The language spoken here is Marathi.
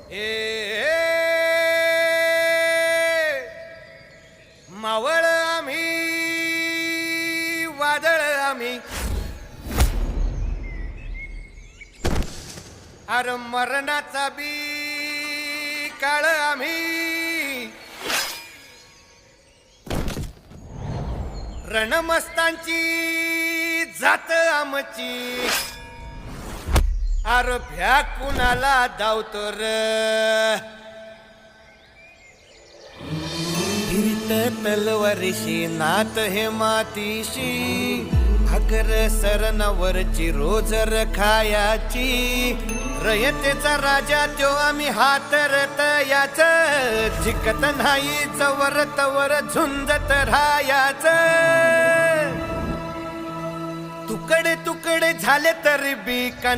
ए मावळ आम्ही वादळ आम्ही अर मरणाचा बी काळ आम्ही रणमस्तांची जात आमची अर भ्या कुणाला धावतो र फिरत तलवारीशी नात हे मातीशी अगर सरणावरची रोजर खायाची रयतेचा राजा त्यो आम्ही हातरत याच जिकत नाही जवर तवर झुंजत राहायाच तुकडे तुकडे झाले तरी बी